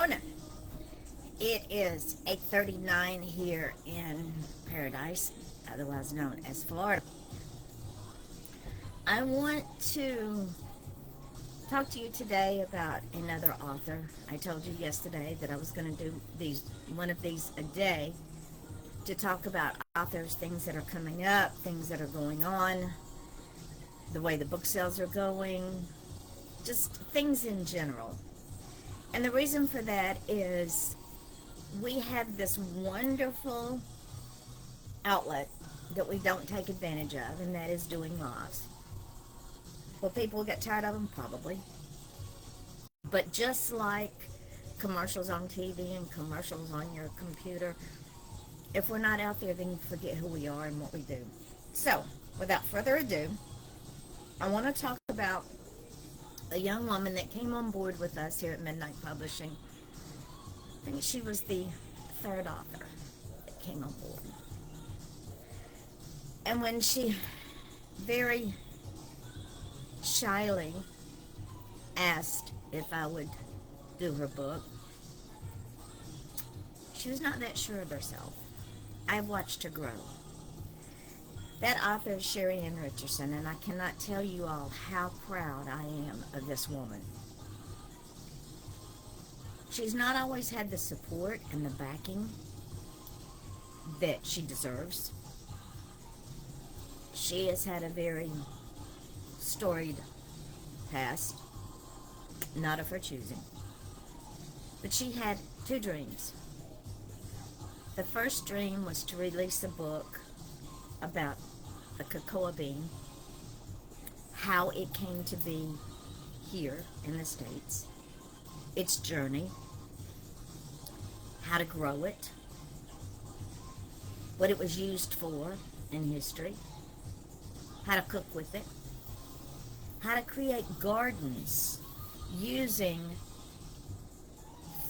morning. It is 8:39 here in Paradise, otherwise known as Florida. I want to talk to you today about another author. I told you yesterday that I was going to do one of these a day to talk about authors, things that are coming up, things that are going on, the way the book sales are going, just things in general. And the reason for that is we have this wonderful outlet that we don't take advantage of, and that is doing lives. Will people get tired of them? Probably. But just like commercials on TV and commercials on your computer, if we're not out there, then you forget who we are and what we do. So, without further ado, I want to talk about a young woman that came on board with us here at Midnight Publishing. I think she was the third author that came on board. And when she very shyly asked if I would do her book, she was not that sure of herself. I've watched her grow. That author is Sheir Ann Richerson, and I cannot tell you all how proud I am of this woman. She's not always had the support and the backing that she deserves. She has had a very storied past, not of her choosing. But she had two dreams. The first dream was to release a book about the cocoa bean, how it came to be here in the States, its journey, how to grow it, what it was used for in history, how to cook with it, how to create gardens using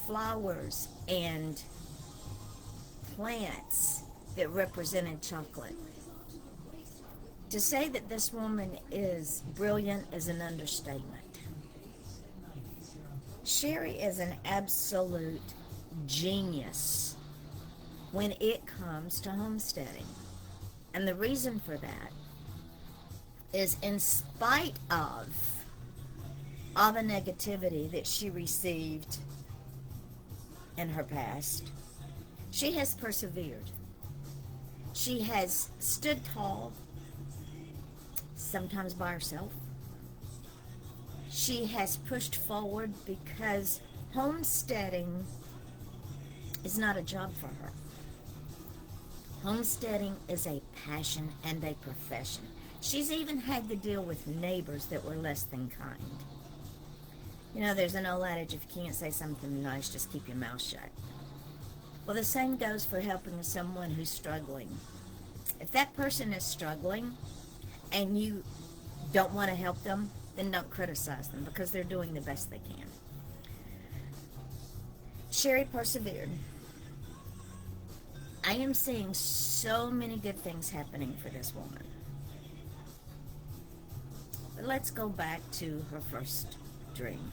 flowers and plants that represented chocolate. To say that this woman is brilliant is an understatement. Sheri is an absolute genius when it comes to homesteading. And the reason for that is, in spite of all the negativity that she received in her past, she has persevered. She has stood tall, sometimes by herself. She has pushed forward because homesteading is not a job for her. Homesteading is a passion and a profession. She's even had to deal with neighbors that were less than kind. You know, there's an old adage, if you can't say something nice, just keep your mouth shut. Well, the same goes for helping someone who's struggling. If that person is struggling and you don't want to help them, then don't criticize them, because they're doing the best they can. Sheri persevered. I am seeing so many good things happening for this woman. But let's go back to her first dream.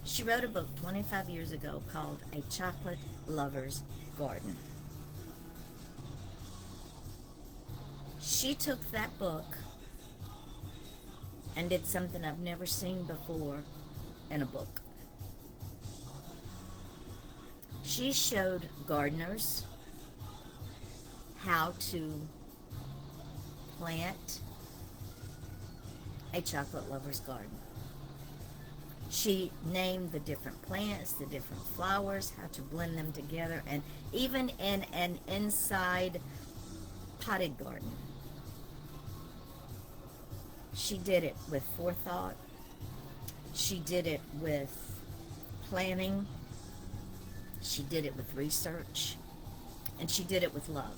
She wrote a book 25 years ago called A Chocolate Lover's Garden. She took that book and did something I've never seen before in a book. She showed gardeners how to plant a chocolate lover's garden. She named the different plants, the different flowers, how to blend them together, and even in an inside potted garden. She did it with forethought. She did it with planning. She did it with research. And she did it with love.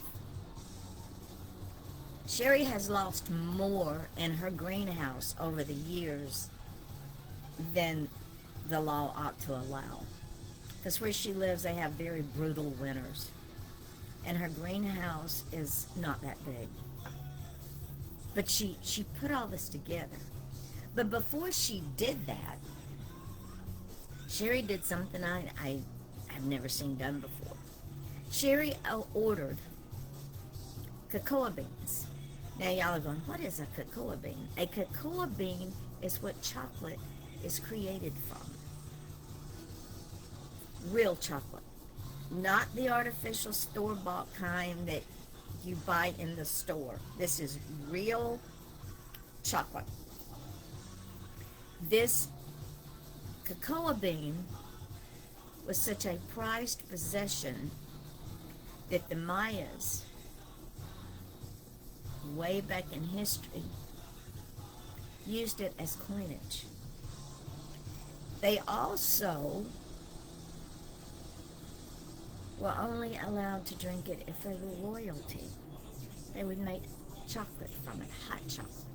Sheri has lost more in her greenhouse over the years than the law ought to allow. Because where she lives, they have very brutal winters. And her greenhouse is not that big. But she put all this together. But before she did that, Sheri did something I have never seen done before. Sheri ordered cocoa beans. Now y'all are going, what is a cocoa bean? A cocoa bean is what chocolate is created from. Real chocolate. Not the artificial store-bought kind that you buy in the store. This is real chocolate. This cocoa bean was such a prized possession that the Mayas, way back in history, used it as coinage. They also were only allowed to drink it if they were royalty. They would make chocolate from it, hot chocolate.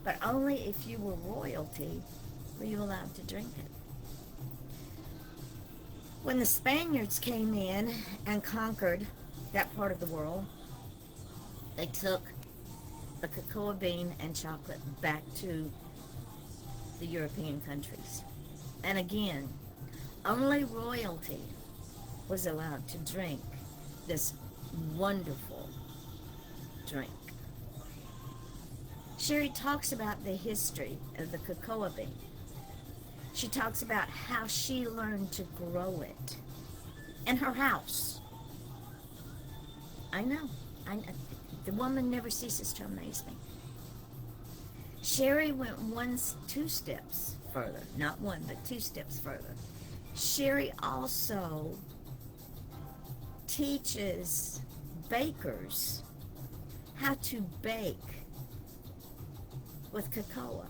But only if you were royalty were you allowed to drink it. When the Spaniards came in and conquered that part of the world, they took the cocoa bean and chocolate back to the European countries. And again, only royalty was allowed to drink this wonderful drink. Sheri talks about the history of the cocoa bean. She talks about how she learned to grow it in her house. I know. The woman never ceases to amaze me. Sheri went two steps further. Not one, but 2 steps further. Sheri also teaches bakers how to bake with cocoa,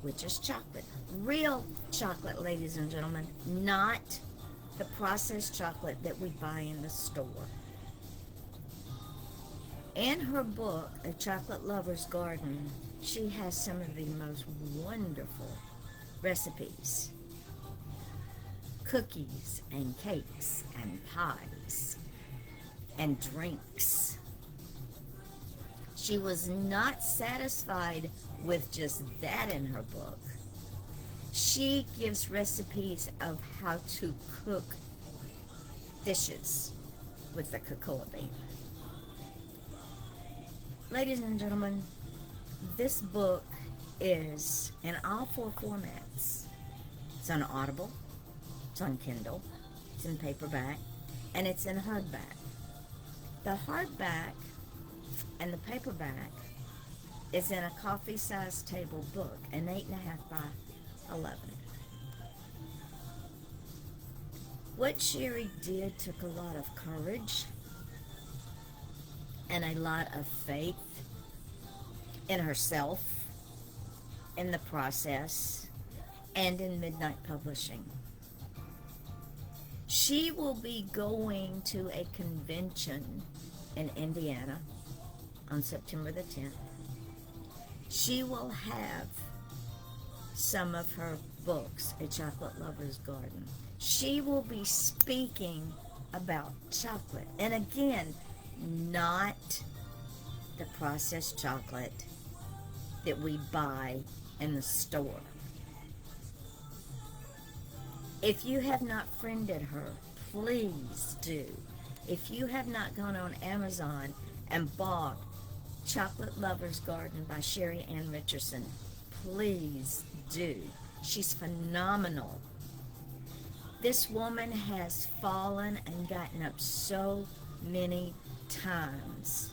which is chocolate. Real chocolate, ladies and gentlemen, not the processed chocolate that we buy in the store. In her book, A Chocolate Lover's Garden, she has some of the most wonderful recipes. Cookies and cakes and pies and drinks. She was not satisfied with just that in her book. She gives recipes of how to cook dishes with the cocoa bean. Ladies and gentlemen, this book is in all 4 formats. It's on Audible, it's on Kindle, it's in paperback, and it's in hardback. The hardback and the paperback is in a coffee-sized table book, an 8.5 by 11. What Sheri did took a lot of courage and a lot of faith in herself, in the process, and in Midnight Publishing. She will be going to a convention in Indiana on September the 10th. She will have some of her books, A Chocolate Lover's Garden. She will be speaking about chocolate. And again, not the processed chocolate that we buy in the store. If you have not friended her, please do. If you have not gone on Amazon and bought Chocolate Lover's Garden by Sheir Ann Richerson, please do. She's phenomenal. This woman has fallen and gotten up so many times.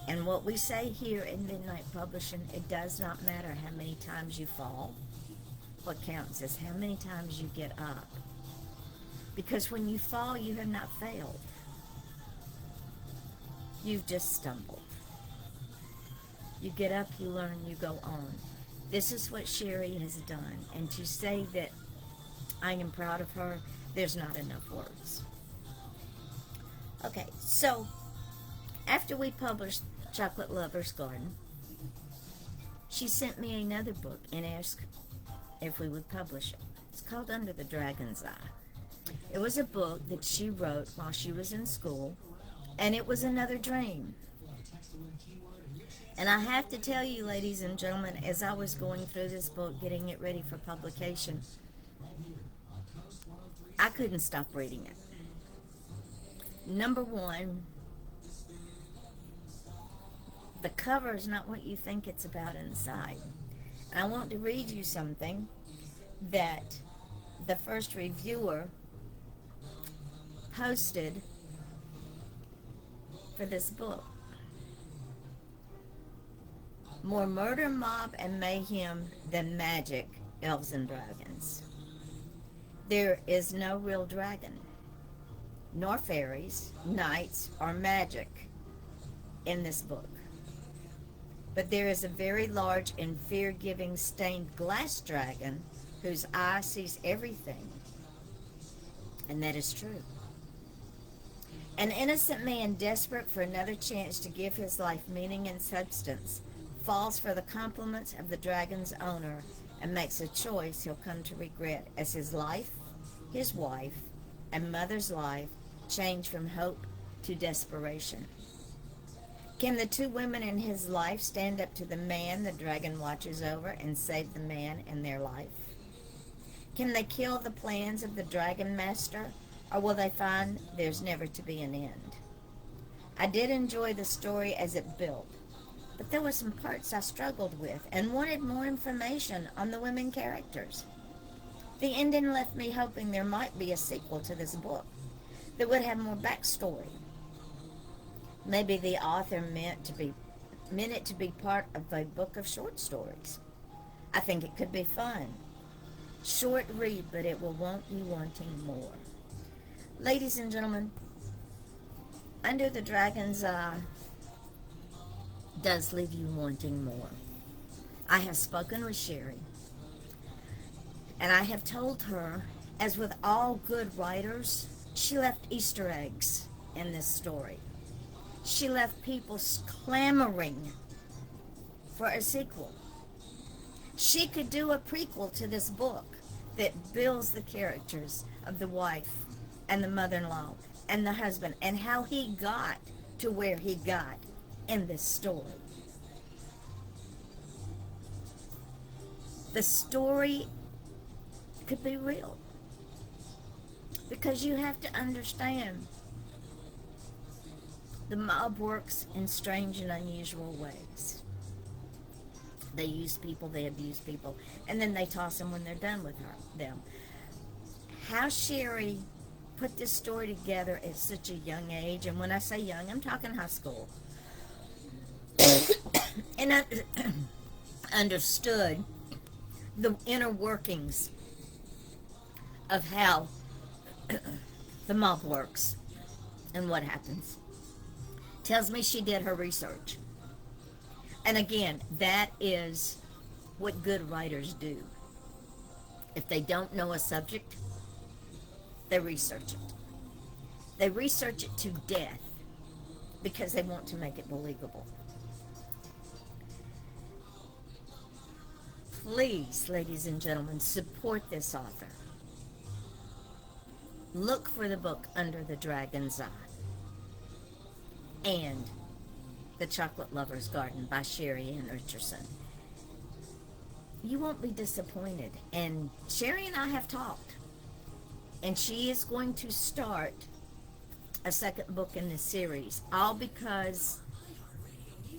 And what we say here in Midnight Publishing, it does not matter how many times you fall. What counts is how many times you get up. Because when you fall, you have not failed. You've just stumbled. You get up, you learn, you go on. This is what Sheri has done. And to say that I am proud of her, there's not enough words. Okay, so after we published Chocolate Lover's Garden, she sent me another book and asked if we would publish it. It's called Under the Dragon's Eye. It was a book that she wrote while she was in school, and it was another dream. And I have to tell you, ladies and gentlemen, as I was going through this book, getting it ready for publication, I couldn't stop reading it. Number one, the cover is not what you think it's about inside. And I want to read you something that the first reviewer posted for this book. More murder, mob, and mayhem than magic, elves and dragons. There is no real dragon, nor fairies, knights, or magic in this book. But there is a very large and fear-giving stained glass dragon whose eye sees everything. And that is true. An innocent man desperate for another chance to give his life meaning and substance falls for the compliments of the dragon's owner and makes a choice he'll come to regret as his life, his wife, and mother's life change from hope to desperation. Can the two women in his life stand up to the man the dragon watches over and save the man and their life? Can they kill the plans of the dragon master, or will they find there's never to be an end? I did enjoy the story as it built, but there were some parts I struggled with and wanted more information on the women characters. The ending left me hoping there might be a sequel to this book that would have more backstory. Maybe the author meant it to be part of a book of short stories. I think it could be fun. Short read, but it will want you wanting more. Ladies and gentlemen, Under the Dragon's Eye does leave you wanting more. I have spoken with Sheri, and I have told her, as with all good writers, she left Easter eggs in this story. She left people clamoring for a sequel. She could do a prequel to this book that builds the characters of the wife and the mother-in-law and the husband and how he got to where he got in this story. The story could be real, because you have to understand the mob works in strange and unusual ways. They use people, they abuse people, and then they toss them when they're done with them. How Sheri put this story together at such a young age, and when I say young, I'm talking high school, and I understood the inner workings of how the mob works and what happens. Tells me she did her research. And again, that is what good writers do. If they don't know a subject, they research it. They research it to death because they want to make it believable. Please, ladies and gentlemen, support this author. Look for the book Under the Dragon's Eye and The Chocolate Lover's Garden by Sheir Ann Richerson. You won't be disappointed. And Sheri and I have talked, and she is going to start a second book in this series, all because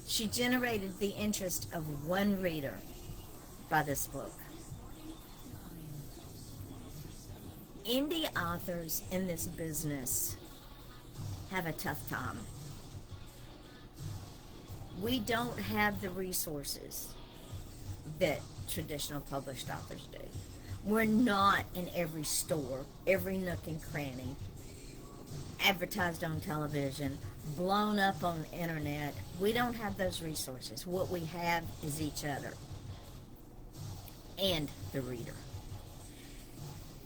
she generated the interest of one reader by this book. Indie authors in this business have a tough time. We don't have the resources that traditional published authors do. We're not in every store, every nook and cranny, advertised on television, blown up on the internet. We don't have those resources. What we have is each other and the reader.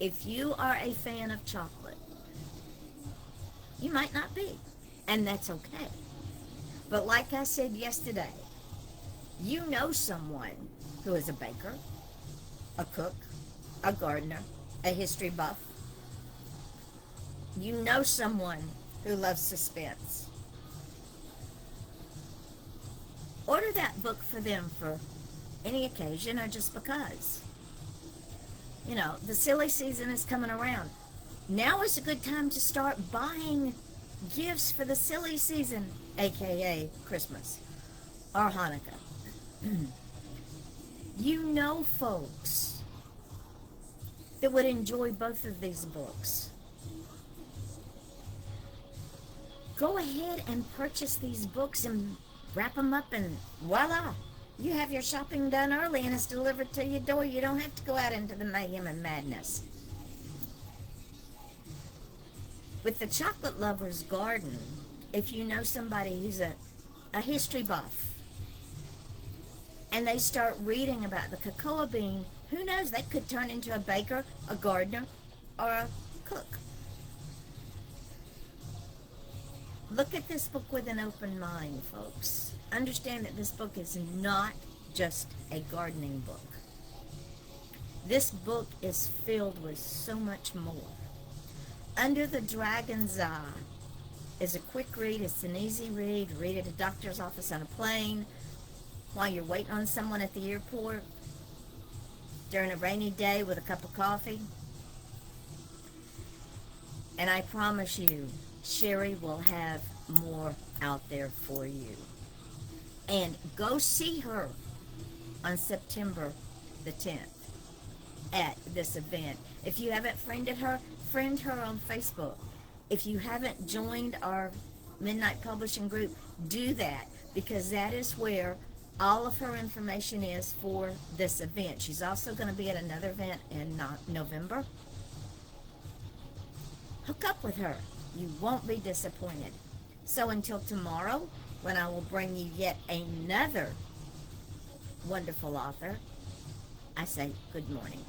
If you are a fan of chocolate, you might not be, and that's okay. But like I said yesterday, you know someone who is a baker, a cook, a gardener, a history buff. You know someone who loves suspense. Order that book for them for any occasion or just because. You know, the silly season is coming around. Now is a good time to start buying gifts for the silly season, aka Christmas or Hanukkah. You know folks that would enjoy both of these books. Go ahead and purchase these books and wrap them up, and voila, you have your shopping done early and it's delivered to your door. You don't have to go out into the mayhem and madness. With the Chocolate Lover's Garden, if you know somebody who's a history buff and they start reading about the cocoa bean, who knows, they could turn into a baker, a gardener, or a cook. Look at this book with an open mind, folks. Understand that this book is not just a gardening book. This book is filled with so much more. Under the Dragon's Eye is a quick read. It's an easy read. Read at a doctor's office, on a plane, while you're waiting on someone at the airport, during a rainy day with a cup of coffee. And I promise you, Sheri will have more out there for you. And go see her on September the 10th at this event. If you haven't friended her, friend her on Facebook. If you haven't joined our Midnight Publishing group, do that, because that is where all of her information is for this event. She's also going to be at another event in November. Hook up with her. You won't be disappointed. So until tomorrow, when I will bring you yet another wonderful author, I say good morning.